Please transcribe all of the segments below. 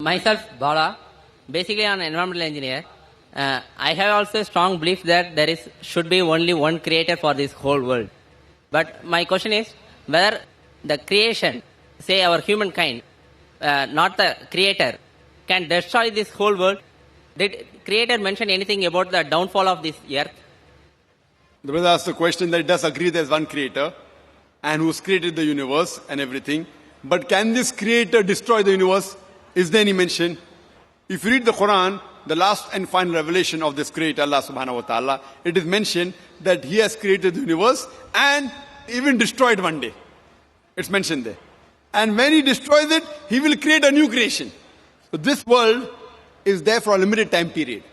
Myself, Bala, basically an environmental engineer. I have also a strong belief that should be only one creator for this whole world. But my question is whether the creation, say our humankind, not the creator, can destroy this whole world. Did creator mention anything about the downfall of this earth? The brother asked the question that it does agree there's one creator and who's created the universe and everything. But can this creator destroy the universe? Is there any mention? If you read the Quran, the last and final revelation of this creator, Allah subhanahu wa ta'ala, it is mentioned that he has created the universe and even destroyed one day. It's mentioned there. And when he destroys it, he will create a new creation. So this world is there for a limited time period.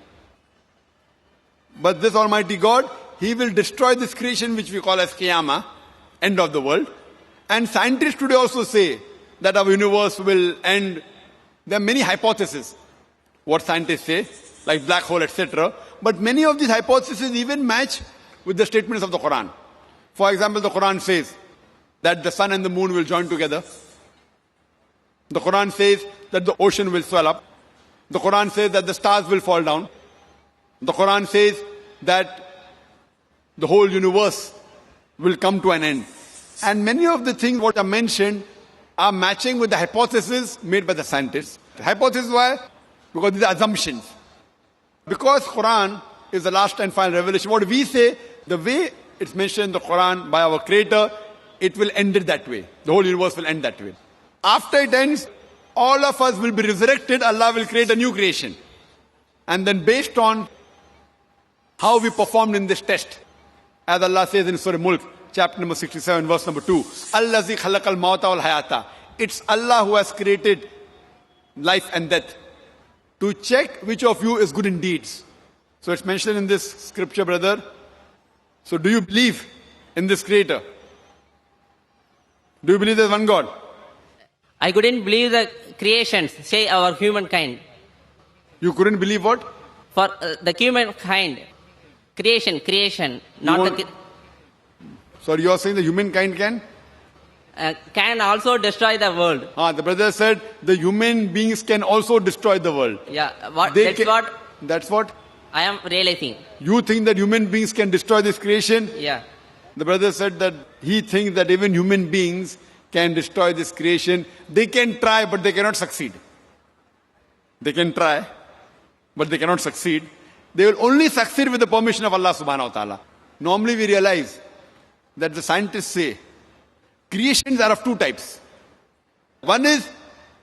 But this Almighty God, he will destroy this creation which we call as Qiyamah, end of the world. And scientists today also say that our universe will end. There are many hypotheses, what scientists say, like black hole, etc. But many of these hypotheses even match with the statements of the Quran. For example, the Quran says that the sun and the moon will join together. The Quran says that the ocean will swell up. The Quran says that the stars will fall down. The Quran says that the whole universe will come to an end. And many of the things what are mentioned are matching with the hypotheses made by the scientists. Hypothesis why? Because these are assumptions. Because Quran is the last and final revelation, what we say, the way it's mentioned in the Quran by our Creator, it will end it that way. The whole universe will end that way. After it ends, all of us will be resurrected. Allah will create a new creation. And then based on how we performed in this test, as Allah says in Surah Mulk, chapter number 67, verse number 2, Allazi khalaqal mawta wal hayata. It's Allah who has created life and death to check which of you is good in deeds. So it's mentioned in this scripture, brother. So do you believe in this creator? Do you believe there's one God? I couldn't believe the creations, say our humankind. You couldn't believe what? For the humankind, creation, not the... So you are saying the humankind can also destroy the world. The brother said the human beings can also destroy the world. Yeah, that's what I am realizing. You think that human beings can destroy this creation? Yeah. The brother said that he thinks that even human beings can destroy this creation. They can try, but they cannot succeed. They can try, but they cannot succeed. They will only succeed with the permission of Allah subhanahu wa ta'ala. Normally we realize that the scientists say creations are of two types. One is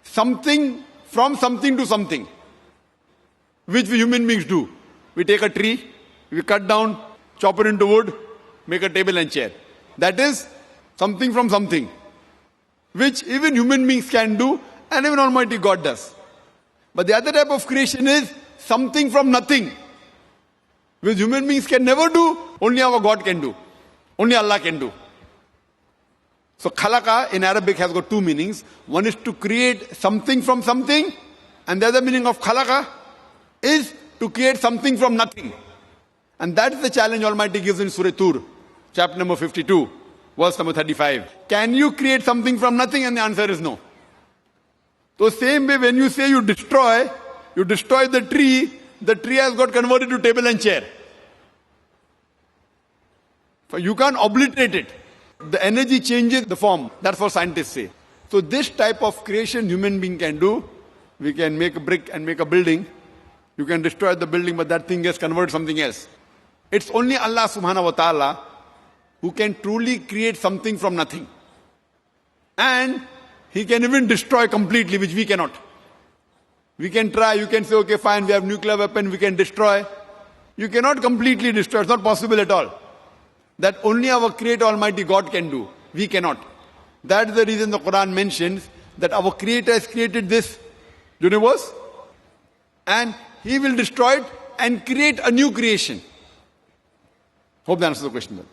something from something to something, which we human beings do. We take a tree, we cut down, chop it into wood, make a table and chair. That is something from something, which even human beings can do and even Almighty God does. But the other type of creation is something from nothing, which human beings can never do, only our God can do. Only Allah can do. So khalaqa in Arabic has got two meanings. One is to create something from something, and the other meaning of khalaqa is to create something from nothing. And that is the challenge Almighty gives in Surah Tur, chapter number 52, verse number 35. Can you create something from nothing? And the answer is no. So same way when you say you destroy the tree has got converted to table and chair. You can't obliterate it. The energy changes the form. That's what scientists say. So this type of creation human being can do. We can make a brick and make a building. You can destroy the building, but that thing gets converted to something else. It's only Allah subhanahu wa ta'ala who can truly create something from nothing. And He can even destroy completely, which we cannot. We can try, you can say, okay, fine, we have nuclear weapon, we can destroy. You cannot completely destroy, it's not possible at all. That only our Creator Almighty God can do. We cannot. That is the reason the Quran mentions that our Creator has created this universe and He will destroy it and create a new creation. Hope that answers the question.